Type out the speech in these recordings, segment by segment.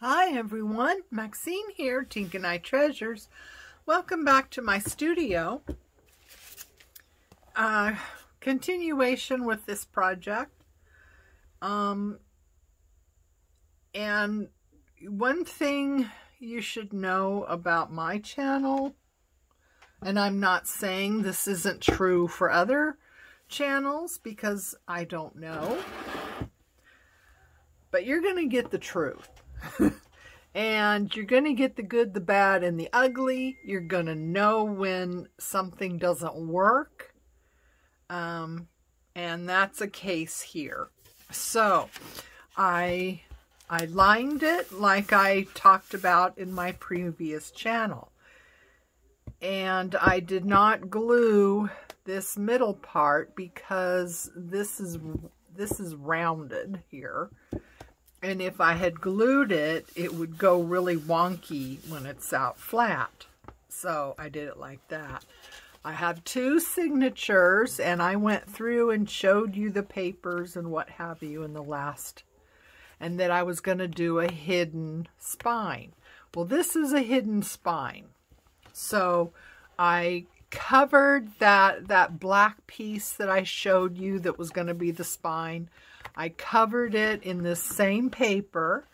Hi everyone, Maxine here, Tink and I Treasures. Welcome back to my studio. Continuation with this project. And one thing you should know about my channel, and I'm not saying this isn't true for other channels because I don't know, but you're going to get the truth. And you're going to get the good, the bad, and the ugly. You're going to know when something doesn't work. And that's a case here. So, I lined it like I talked about in my previous channel. And I did not glue this middle part because this is rounded here. And if I had glued it, it would go really wonky when it's out flat. So I did it like that. I have two signatures, and I went through and showed you the papers and what have you in the last. And that I was going to do a hidden spine. Well, this is a hidden spine. So I covered that black piece that I showed you that was going to be the spine. I covered it in this same paper,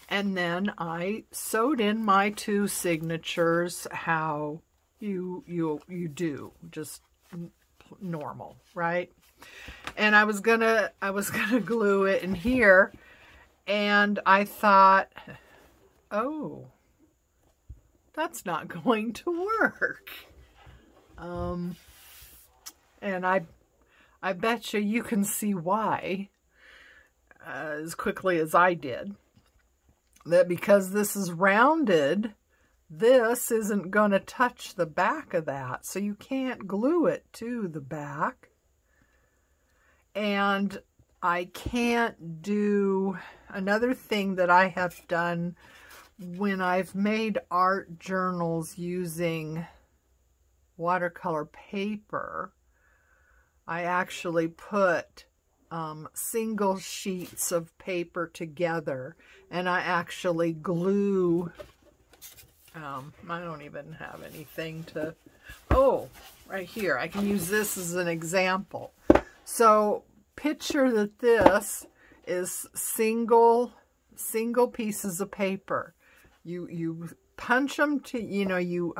and then I sewed in my two signatures how you do, just normal, right? And I was gonna glue it in here, and I thought, oh, that's not going to work. And I bet you can see why. As quickly as I did, that because this is rounded, this isn't going to touch the back of that, so you can't glue it to the back. And I can't do another thing that I have done when I've made art journals using watercolor paper. I actually put single sheets of paper together, and I actually glue, I don't even have anything to, oh, right here, I can use this as an example. So picture that this is single pieces of paper. You punch them to, you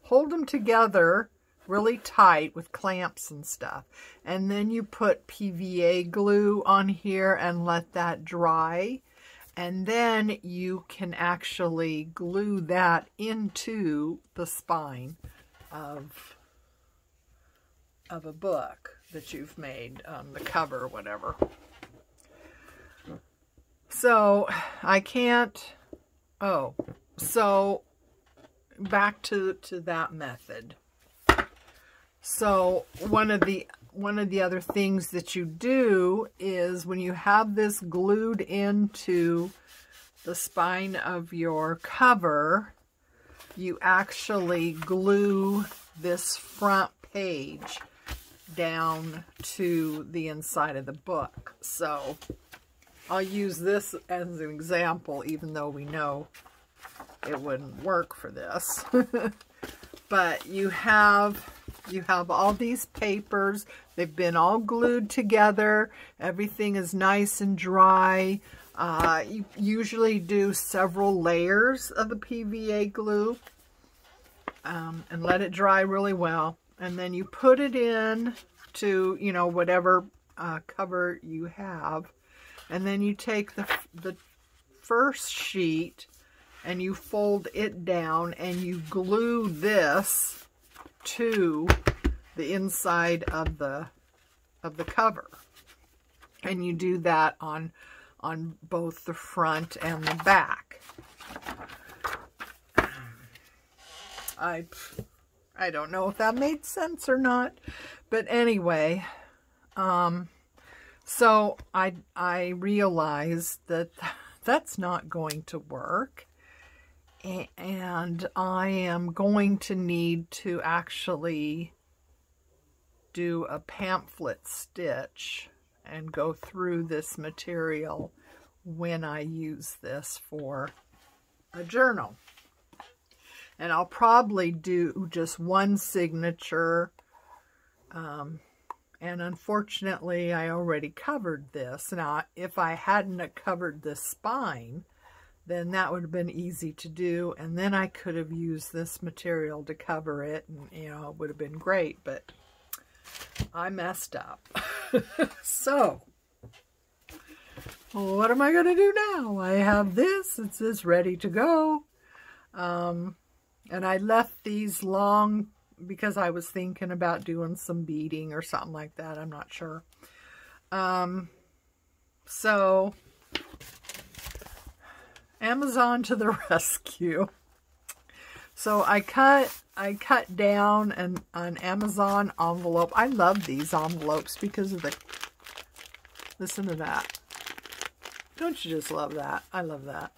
hold them together really tight with clamps and stuff, and then you put PVA glue on here and let that dry, and then you can actually glue that into the spine of a book that you've made, the cover or whatever. So I can't, so back to that method. So one of the other things that you do is when you have this glued into the spine of your cover, you actually glue this front page down to the inside of the book. So I'll use this as an example, even though we know it wouldn't work for this. But you have all these papers. They've been all glued together. Everything is nice and dry. You usually do several layers of the PVA glue and let it dry really well. And then you put it in to, whatever cover you have. And then you take the first sheet and you fold it down and you glue this to the inside of the cover, and you do that on both the front and the back. I don't know if that made sense or not, but anyway, so I realized that that's not going to work. And I am going to need to actually do a pamphlet stitch and go through this material when I use this for a journal. And I'll probably do just one signature. And unfortunately, I already covered this. Now, if I hadn't covered this spine, then that would have been easy to do. And then I could have used this material to cover it. And, you know, it would have been great. But I messed up. So, what am I going to do now? I have this. It's just ready to go. And I left these long because I was thinking about doing some beading or something like that. I'm not sure. So, Amazon to the rescue. So I cut down an Amazon envelope. I love these envelopes because of the, listen to that. Don't you just love that? I love that.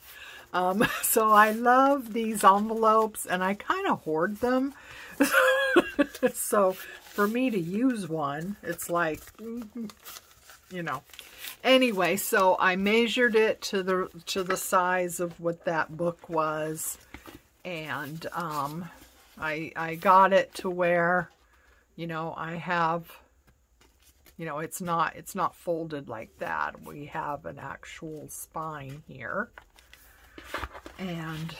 So I love these envelopes, and I kind of hoard them. So for me to use one, it's like, you know. Anyway, so I measured it to the size of what that book was, and I got it to where, you know, I have, you know, it's not folded like that. We have an actual spine here. And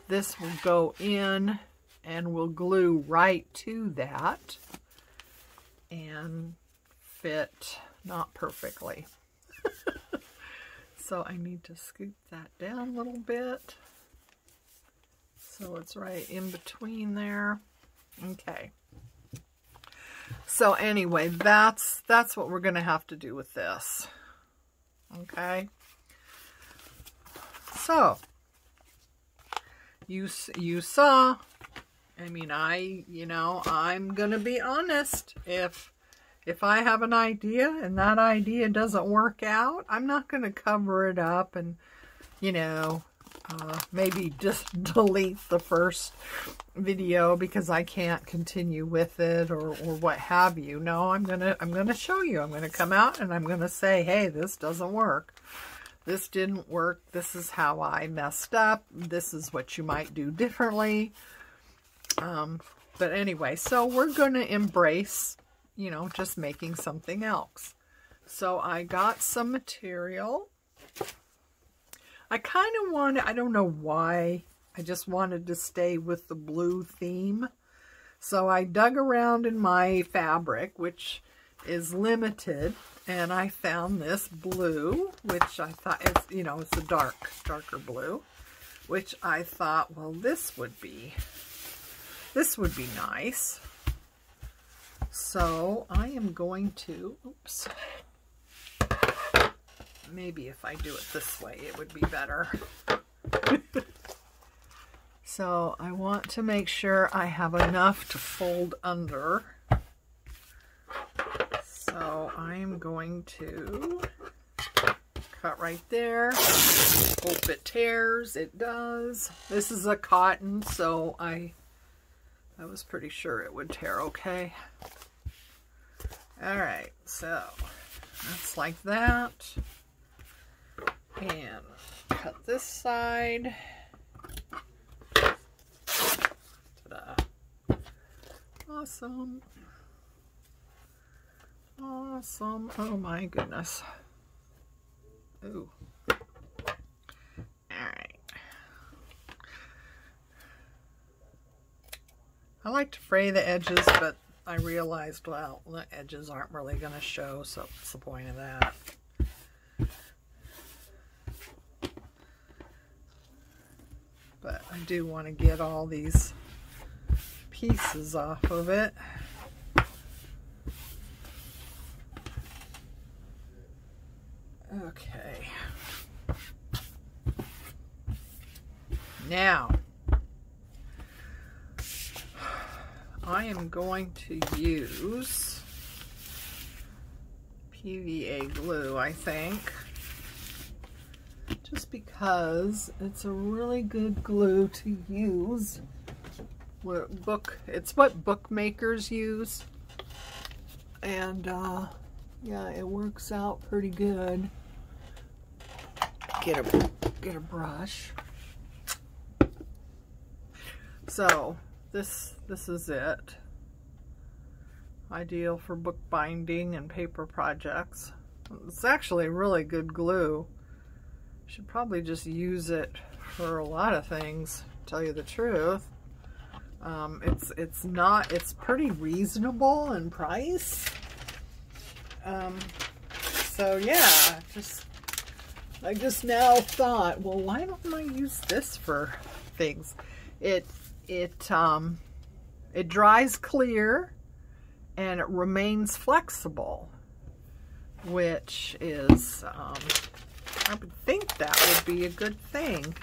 this will go in and will glue right to that and fit, not perfectly. So I need to scoop that down a little bit so it's right in between there. Okay. So anyway, that's what we're going to have to do with this. Okay. So, you saw, I mean, you know, I'm going to be honest. If I have an idea and that idea doesn't work out, I'm not going to cover it up and, you know, maybe just delete the first video because I can't continue with it or what have you. No, I'm going to show you. I'm going to come out and I'm going to say, hey, this doesn't work. This didn't work. This is how I messed up. This is what you might do differently. But anyway, so we're going to embrace, you know, just making something else. So I got some material. I kind of wanted, I don't know why, I just wanted to stay with the blue theme. So I dug around in my fabric, which is limited, and I found this blue, which I thought, it's, you know, it's a darker blue, which I thought, well, this would be nice. So I am going to, oops, maybe if I do it this way, it would be better. So I want to make sure I have enough to fold under. So I'm going to cut right there. Hope it tears. It does. This is a cotton, so I was pretty sure it would tear okay. Alright, so that's like that. And cut this side. Ta-da. Awesome. Awesome. Oh my goodness. Ooh. Alright. I like to fray the edges, but I realized, well, the edges aren't really going to show, so what's the point of that? But I do want to get all these pieces off of it. Okay. Now, I am going to use PVA glue, I think, just because it's a really good glue to use. It's what bookmakers use, and yeah, it works out pretty good. get a brush. So this is it. Ideal for bookbinding and paper projects. It's actually really good glue. Should probably just use it for a lot of things, to tell you the truth. It's pretty reasonable in price. So yeah, I just now thought, well, why don't I use this for things? It dries clear and it remains flexible, which is, I would think that would be a good thing.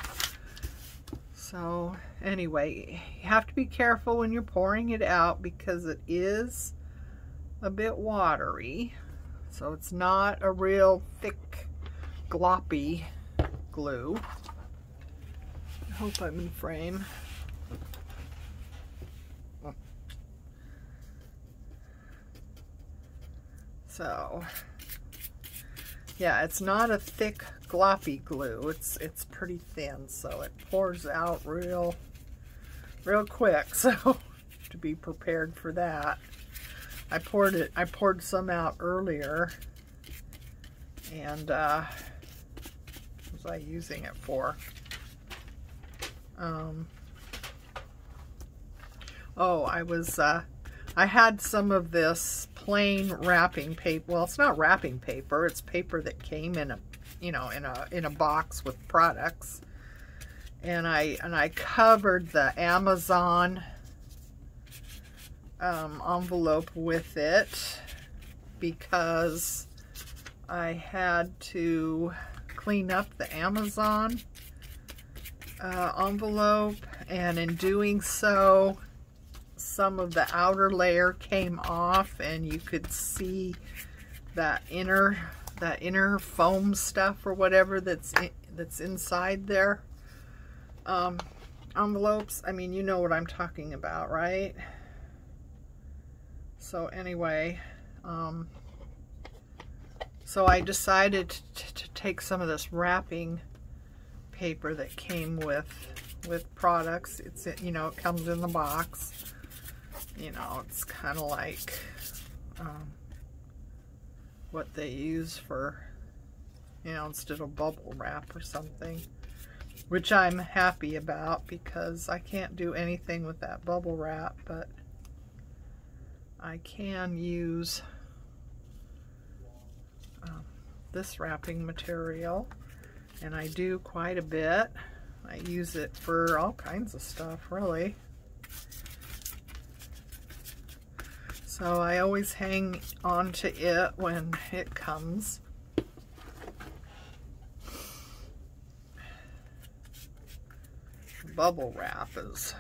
So anyway, you have to be careful when you're pouring it out because it is a bit watery. So it's not a real thick, gloppy glue. I hope I'm in frame. So, yeah, it's not a thick, gloppy glue. It's pretty thin, so it pours out real quick. So, to be prepared for that. I poured some out earlier, and what was I using it for? I had some of this plain wrapping paper. Well, it's not wrapping paper. It's paper that came in a box with products, and I covered the Amazon envelope with it because I had to clean up the Amazon envelope, and in doing so, some of the outer layer came off, and you could see that inner foam stuff or whatever that's inside there. Envelopes, I mean, you know what I'm talking about, right? So anyway, so I decided to take some of this wrapping paper that came with products. It's, you know, it comes in the box. You know, it's kind of like what they use for, you know, instead of bubble wrap or something, which I'm happy about because I can't do anything with that bubble wrap, but I can use this wrapping material, and I do quite a bit. I use it for all kinds of stuff, really. So I always hang on to it when it comes. Bubble wrap is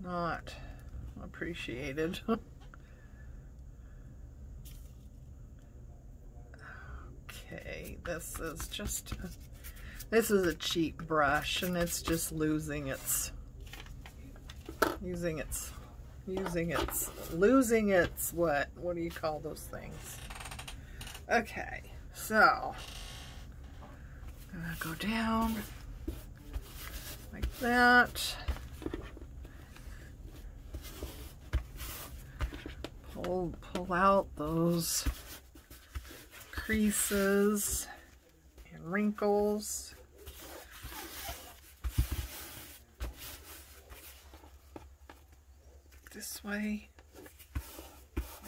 not appreciated. Okay, this is a cheap brush, and it's just losing its what do you call those things? Okay, so I'm gonna go down like that. Pull out those creases and wrinkles. This way.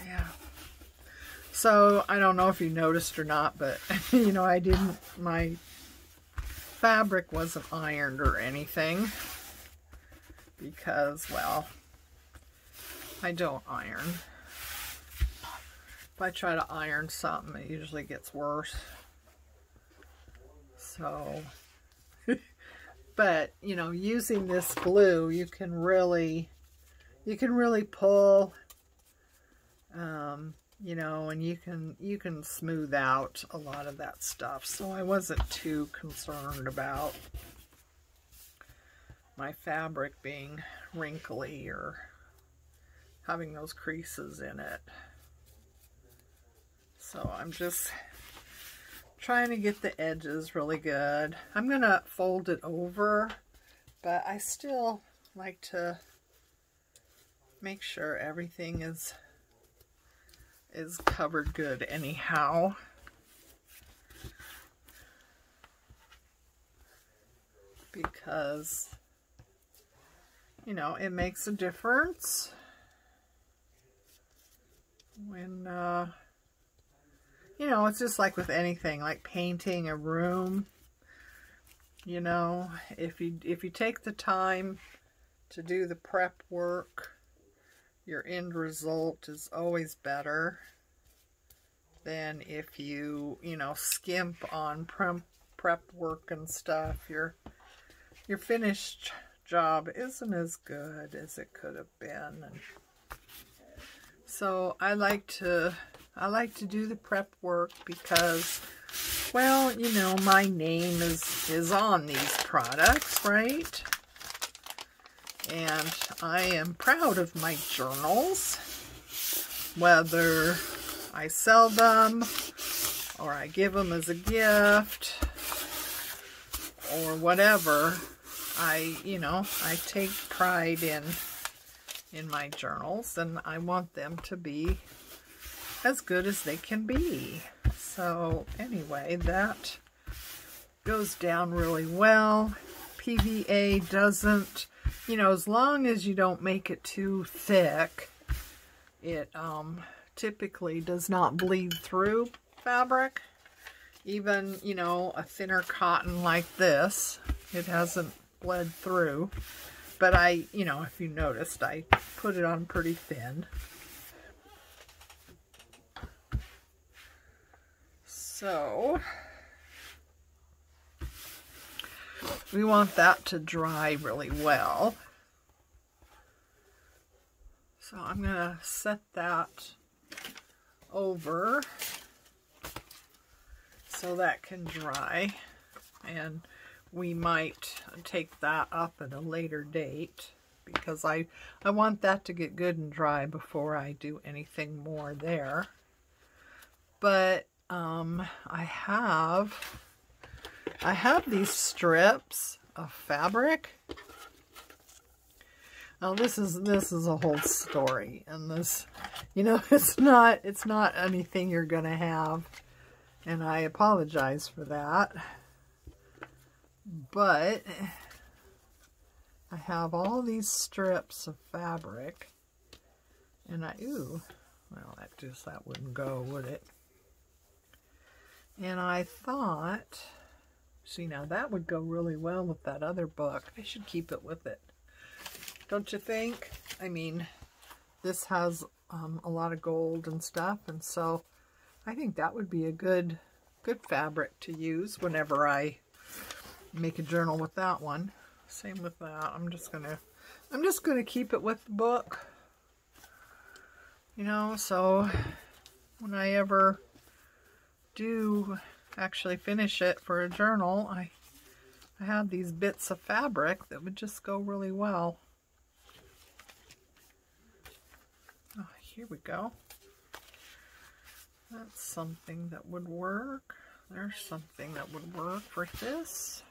Yeah. So I don't know if you noticed or not, but you know, my fabric wasn't ironed or anything because, well, I don't iron. If I try to iron something, it usually gets worse. So, but, you know, using this glue, you can really pull, you know, and you can smooth out a lot of that stuff. So I wasn't too concerned about my fabric being wrinkly or having those creases in it. So I'm just Trying to get the edges really good. I'm going to fold it over, but I still like to make sure everything is covered good anyhow. Because, you know, it makes a difference when, you know, it's just like with anything, like painting a room. You know, if you take the time to do the prep work, your end result is always better than if you know, skimp on prep work and stuff. Your finished job isn't as good as it could have been. And so I like to do the prep work because, well, you know, my name is on these products, right? And I am proud of my journals, whether I sell them or I give them as a gift or whatever. You know, I take pride in my journals, and I want them to be as good as they can be. So anyway, that goes down really well. PVA doesn't, you know, as long as you don't make it too thick, it typically does not bleed through fabric. Even, you know, a thinner cotton like this, it hasn't bled through. But you know, if you noticed, I put it on pretty thin. So we want that to dry really well. So I'm going to set that over so that can dry, and we might take that up at a later date because I want that to get good and dry before I do anything more there. But I have these strips of fabric. Now this is a whole story, and this, you know, it's not anything you're gonna have, and I apologize for that. But I have all these strips of fabric, and well, that wouldn't go, would it? And I thought, see, now that would go really well with that other book. I should keep it with it. Don't you think? I mean, this has a lot of gold and stuff, and so I think that would be a good fabric to use whenever I make a journal with that one. Same with that. I'm just gonna keep it with the book. You know, so when I ever do actually finish it for a journal, I have these bits of fabric that would just go really well. Oh, here we go. That's something that would work. There's something that would work for this.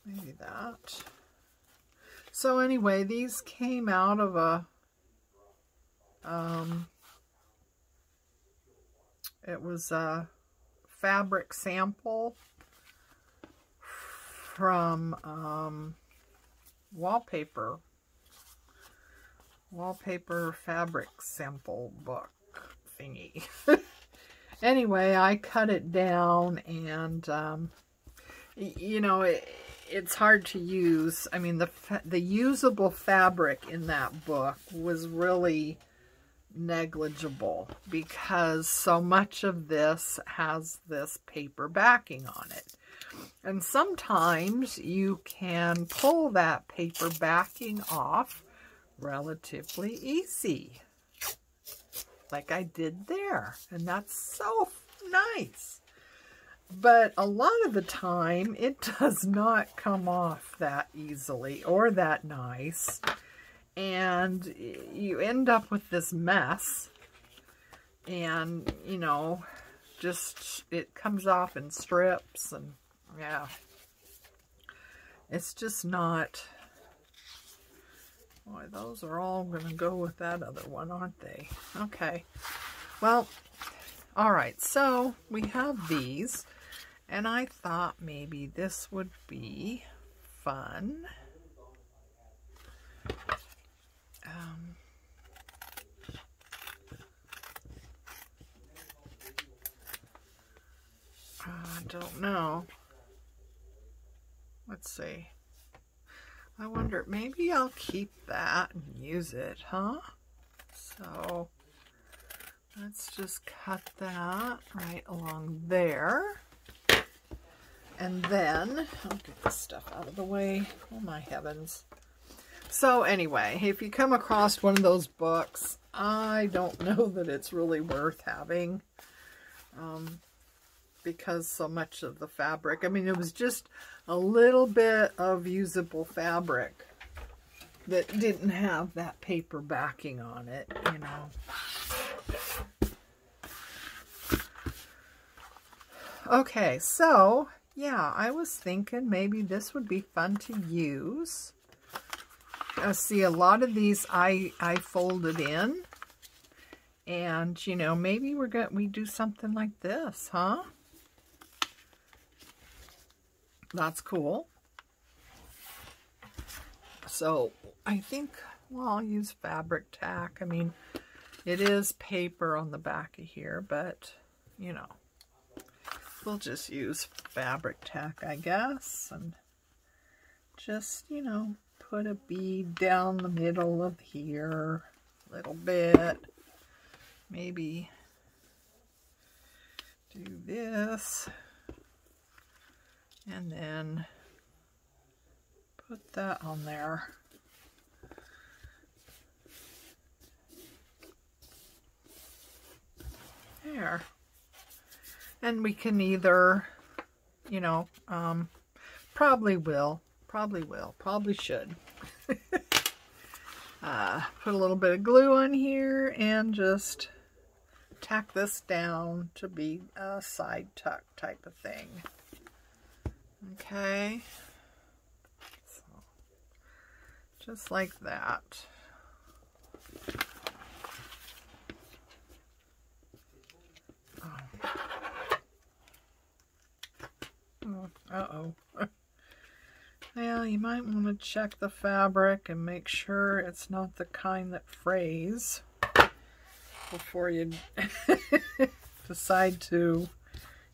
Maybe that. So anyway, these came out of a it was a fabric sample from wallpaper fabric sample book thingy. Anyway, I cut it down, and you know, it's hard to use. I mean, the usable fabric in that book was really negligible because so much of this has this paper backing on it. And sometimes you can pull that paper backing off relatively easy, like I did there, and that's so nice. But a lot of the time it does not come off that easily or that nice, and you end up with this mess. And you know, just, it comes off in strips, and yeah. It's just not, boy, those are all going to go with that other one, aren't they? Okay. Well, all right, so we have these, and I thought maybe this would be fun. I don't know. Let's see. I wonder, maybe I'll keep that and use it, huh? So let's just cut that right along there. And then, I'll get this stuff out of the way. Oh my heavens. So anyway, if you come across one of those books, I don't know that it's really worth having. Because so much of the fabric, I mean, it was just a little bit of usable fabric that didn't have that paper backing on it, you know. Okay, so yeah, I was thinking maybe this would be fun to use. See, a lot of these I folded in, and you know, maybe we do something like this, huh? That's cool. So I think, well, I'll use fabric tack. I mean, it is paper on the back of here, but you know, we'll just use fabric tack, I guess, and just, you know, put a bead down the middle of here a little bit. Maybe do this. And then put that on there. There. And we can either, you know, probably should. Put a little bit of glue on here and just tack this down to be a side tuck type of thing. Okay, so just like that. Uh-oh. Well, you might want to check the fabric and make sure it's not the kind that frays before you decide to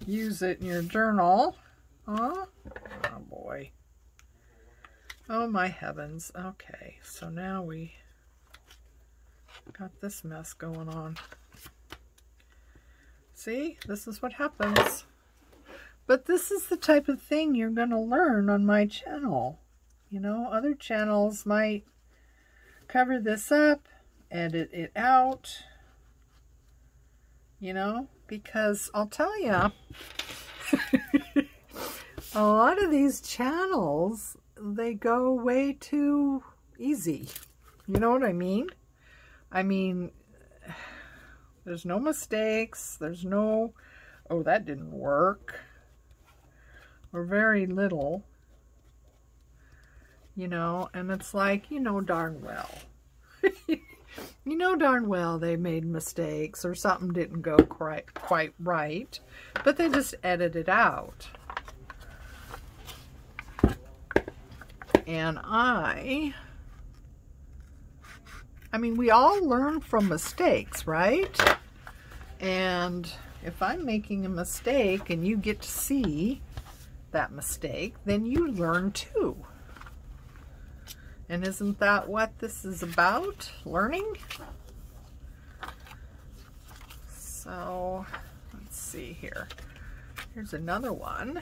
use it in your journal. Huh? Oh boy. Oh my heavens. Okay, so now we got this mess going on. See? This is what happens. But this is the type of thing you're going to learn on my channel. You know, other channels might cover this up, edit it out, you know, because I'll tell you, a lot of these channels, they go way too easy. You know what I mean? I mean, there's no mistakes. There's no, oh, that didn't work. Or very little. You know, and it's like, you know darn well. You know darn well they made mistakes or something didn't go quite right. But they just edit it out. And I mean, we all learn from mistakes, right? And if I'm making a mistake and you get to see that mistake, then you learn too. And isn't that what this is about? Learning? So, let's see here. Here's another one.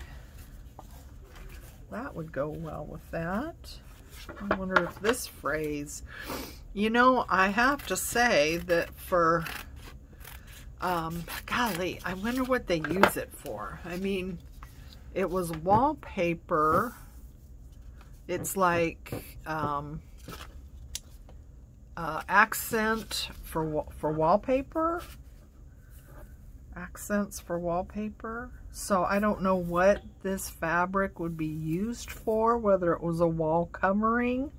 That would go well with that. I wonder if this phrase, you know, I have to say that for, golly, I wonder what they use it for. I mean, it was wallpaper. It's like accent for wallpaper. accents for wallpaper. So I don't know what this fabric would be used for, whether it was a wall covering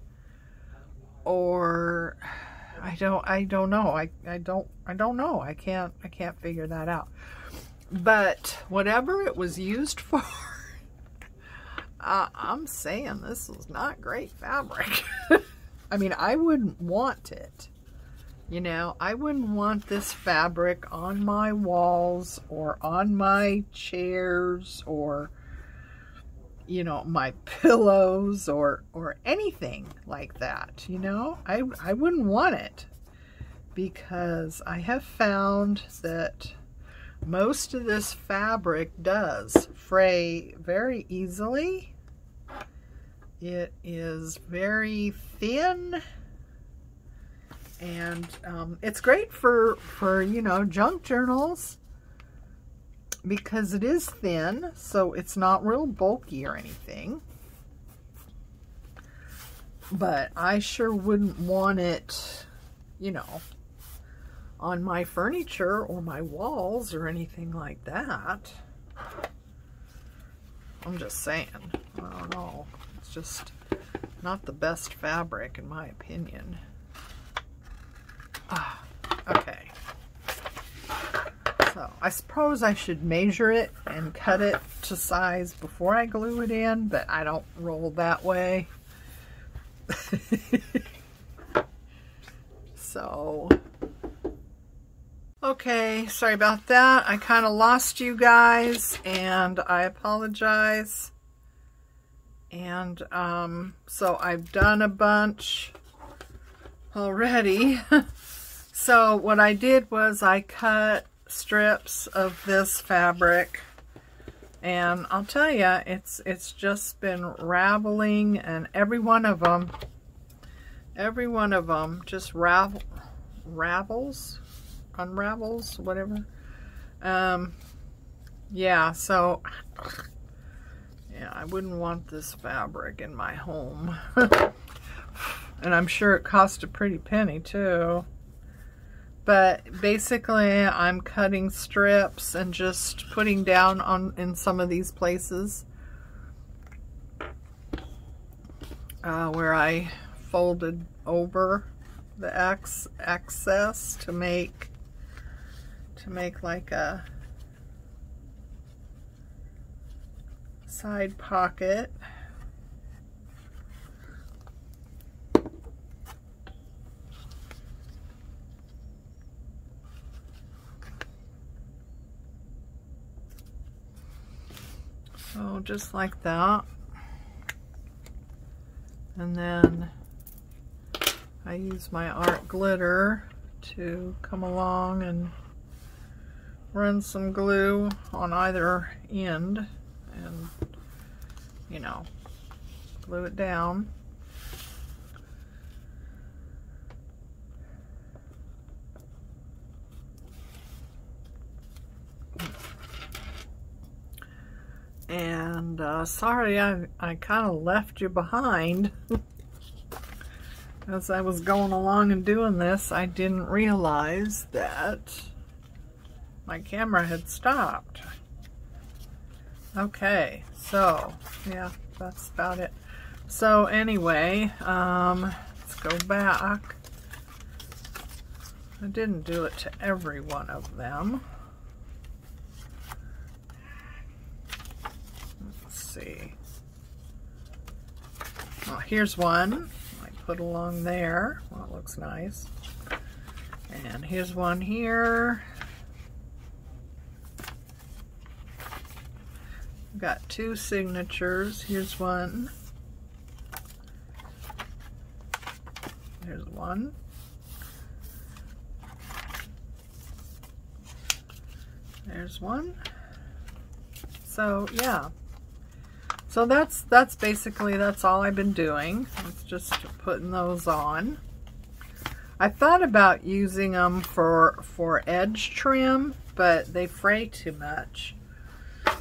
or I don't know. I don't know. I can't figure that out. But whatever it was used for, I'm saying this is not great fabric. I mean, I wouldn't want it. You know, I wouldn't want this fabric on my walls or on my chairs or, you know, my pillows or anything like that, you know. I wouldn't want it because I have found that most of this fabric does fray very easily. It is very thin. And it's great for, you know, junk journals because it is thin, so it's not real bulky or anything. But I sure wouldn't want it, you know, on my furniture or my walls or anything like that. I'm just saying, I don't know. It's just not the best fabric in my opinion. Okay, so I suppose I should measure it and cut it to size before I glue it in, but I don't roll that way. So, okay, sorry about that. I kind of lost you guys and I apologize. And so I've done a bunch already. So what I did was I cut strips of this fabric, and I'll tell you, it's just been raveling, and every one of them just unravels, whatever. Yeah, so yeah, I wouldn't want this fabric in my home. And I'm sure it cost a pretty penny too. But basically, I'm cutting strips and just putting down in some of these places where I folded over the excess to make like a side pocket. So just like that. And then I use my art glitter to come along and run some glue on either end and, you know, glue it down. And sorry, I kind of left you behind. As I was going along and doing this, I didn't realize that my camera had stopped. Okay, so yeah, that's about it. So anyway, let's go back. I didn't do it to every one of them. See. Well, here's one I put along there. Well, it looks nice. And here's one here. I've got two signatures. Here's one. There's one. There's one. So yeah. So that's basically, that's all I've been doing. It's just putting those on. I thought about using them for edge trim, but they fray too much.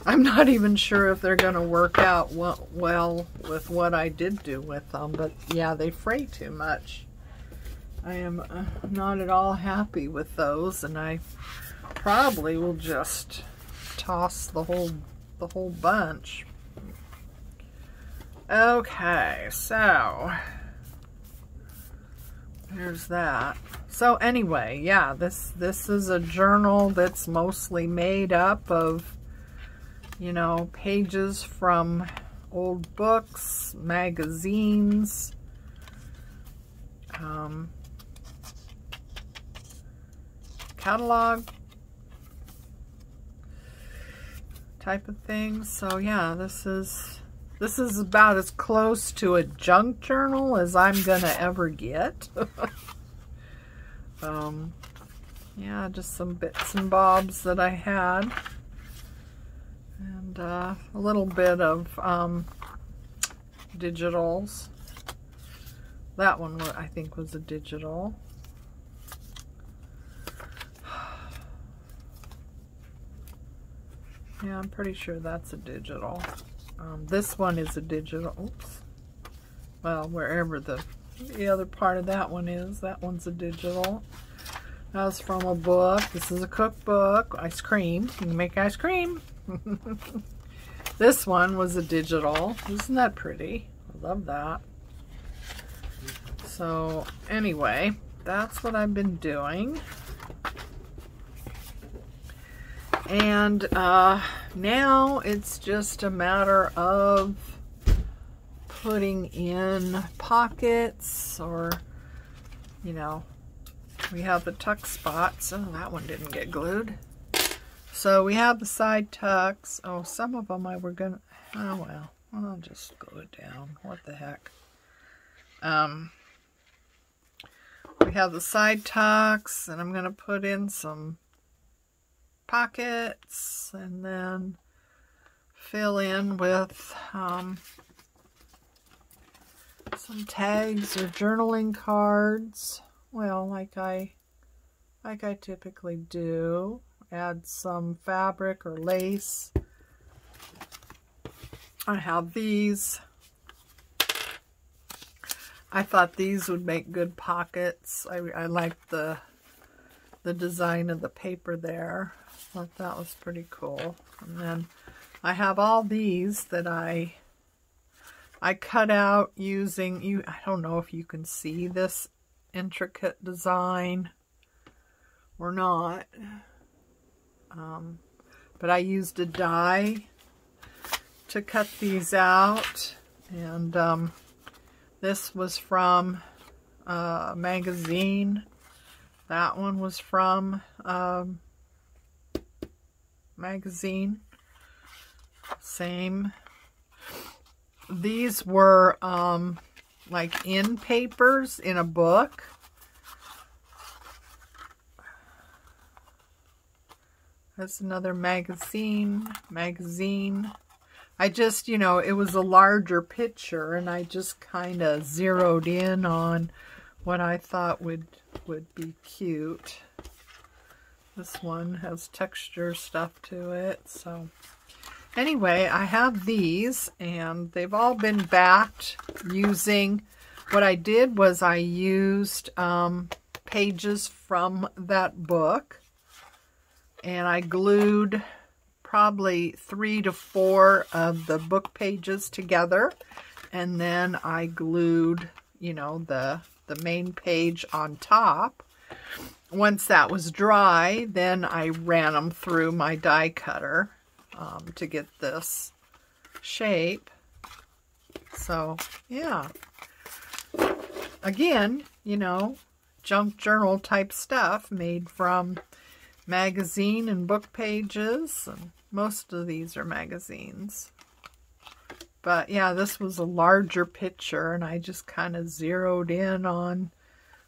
I'm not even sure if they're going to work out well with what I did do with them, but yeah, they fray too much. I am not at all happy with those, and I probably will just toss the whole bunch. Okay, so there's that. So anyway, yeah, this is a journal that's mostly made up of, you know, pages from old books, magazines, catalog type of things. So yeah, this is about as close to a junk journal as I'm gonna ever get. Yeah, just some bits and bobs that I had, and a little bit of digitals. That one I think was a digital. Yeah, I'm pretty sure that's a digital. This one is a digital. Oops. Well, wherever the other part of that one is, that one's a digital. That was from a book. This is a cookbook. Ice cream. You can make ice cream. This one was a digital. Isn't that pretty? I love that. So anyway, that's what I've been doing. And now it's just a matter of putting in pockets, or, you know, we have the tuck spots. Oh, that one didn't get glued. So we have the side tucks. Oh, some of them oh well, I'll just glue it down. What the heck. We have the side tucks, and I'm going to put in some pockets, and then fill in with some tags or journaling cards. Well, like I typically do. Add some fabric or lace. I have these. I thought these would make good pockets. I liked the design of the paper there. Thought that was pretty cool. And then I have all these that I cut out using, I don't know if you can see this intricate design or not, but I used a die to cut these out. And this was from a magazine. That one was from magazine. Same. These were like in papers in a book. That's another magazine. I just, you know, it was a larger picture, and I just kind of zeroed in on what I thought would be cute. This one has texture stuff to it. So anyway, I have these, and they've all been backed using, what I did was I used pages from that book, and I glued probably 3 to 4 of the book pages together, and then I glued, you know, the main page on top. Once that was dry, then I ran them through my die cutter to get this shape. So yeah, again, you know, junk journal type stuff made from magazine and book pages, and most of these are magazines. But yeah, this was a larger picture, and I just kind of zeroed in on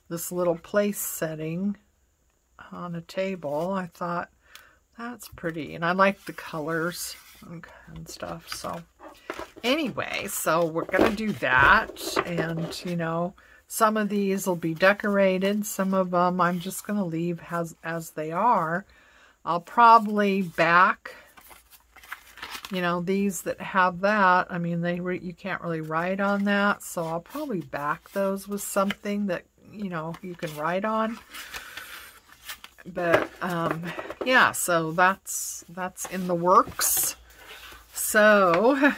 this little place setting on a table. I thought, that's pretty, and I like the colors and stuff. So anyway, so we're gonna do that, and you know, some of these will be decorated, some of them I'm just gonna leave as they are. I'll probably back, you know, these that have that, I mean, you can't really write on that, so I'll probably back those with something that, you know, you can write on. But yeah, so that's in the works. So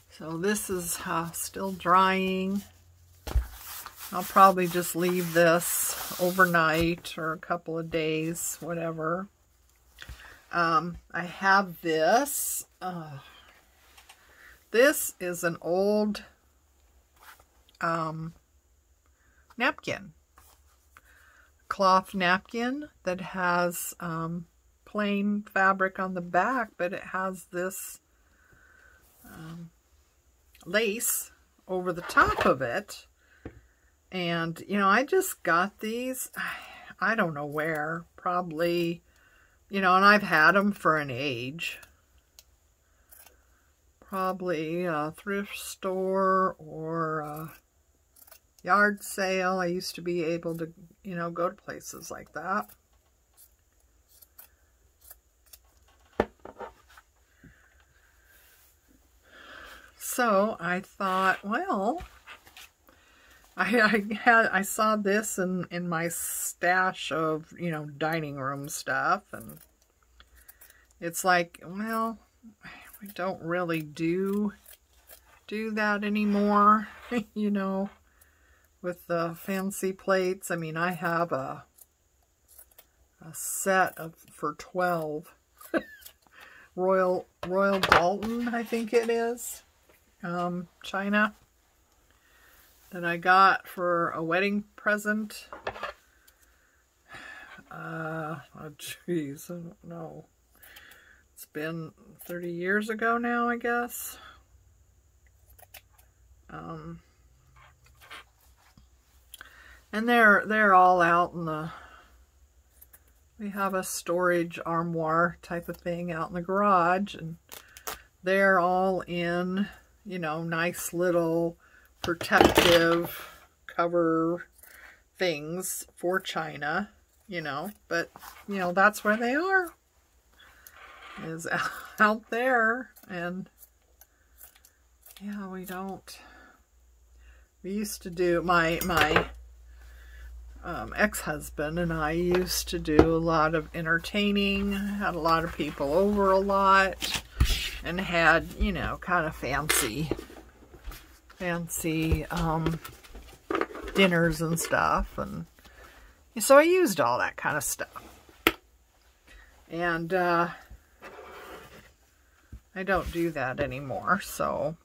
so this is still drying. I'll probably just leave this overnight or a couple of days, whatever. I have this. This is an old napkin. Cloth napkin that has plain fabric on the back, but it has this lace over the top of it. And, you know, I just got these, I don't know where, probably, you know, and I've had them for an age. Probably a thrift store or a yard sale. I used to be able to, you know, go to places like that. So I thought, well, I saw this in my stash of, you know, dining room stuff, and it's like, well, we don't really do that anymore, you know, with the fancy plates. I mean, I have a set of for 12 Royal Doulton, I think it is, china, that I got for a wedding present. Oh geez, I don't know. It's been 30 years ago now, I guess. And they're all out in the, we have a storage armoire type of thing out in the garage, and they're all in, you know, nice little protective cover things for china, you know, but, you know, that's where they are, is out there. And yeah, we used to do, my ex-husband and I used to do a lot of entertaining, had a lot of people over a lot, and had, you know, kind of fancy dinners and stuff, and so I used all that kind of stuff. And I don't do that anymore, so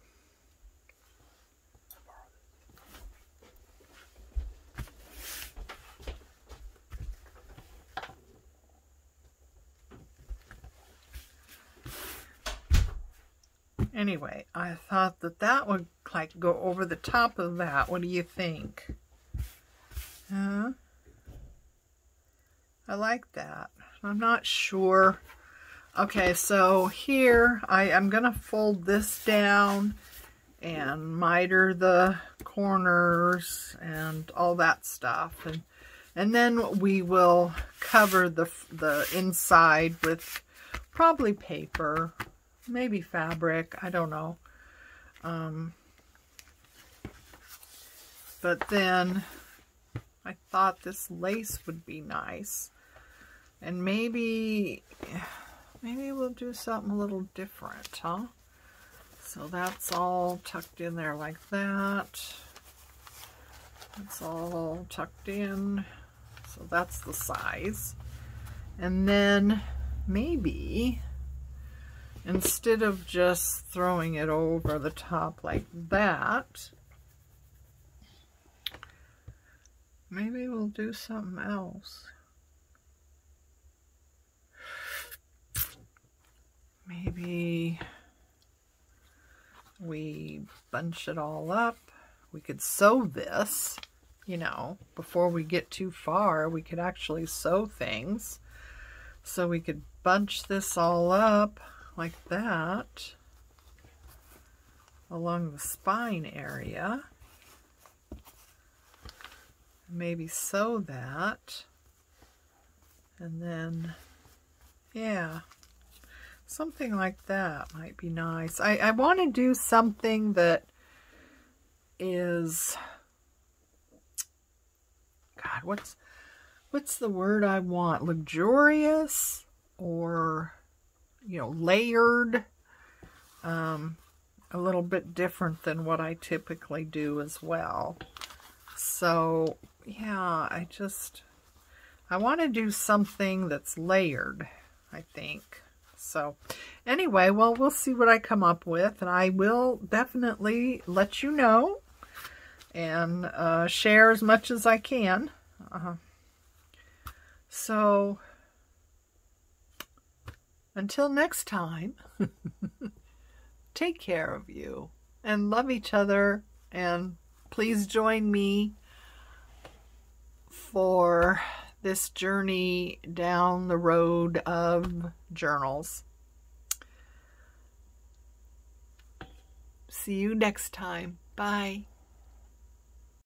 anyway, I thought that would like go over the top of that. What do you think? Huh? I like that. I'm not sure. Okay, so here I'm gonna fold this down and miter the corners and all that stuff, and then we will cover the inside with probably paper, maybe fabric, I don't know. But then I thought this lace would be nice, and maybe we'll do something a little different, huh? So that's all tucked in there like that. That's all tucked in. So that's the size. And then maybe instead of just throwing it over the top like that, maybe we'll do something else. Maybe we bunch it all up. We could sew this, you know, before we get too far, we could actually sew things. So we could bunch this all up like that along the spine area. Maybe sew that, and then, yeah, something like that might be nice. I want to do something that is, God, what's the word I want? Luxurious, or, you know, layered. A little bit different than what I typically do as well. So, yeah, I want to do something that's layered, I think. So, anyway, well, we'll see what I come up with, and I will definitely let you know and share as much as I can. So, until next time, take care of you and love each other, and please join me for this journey down the road of journals. See you next time. Bye.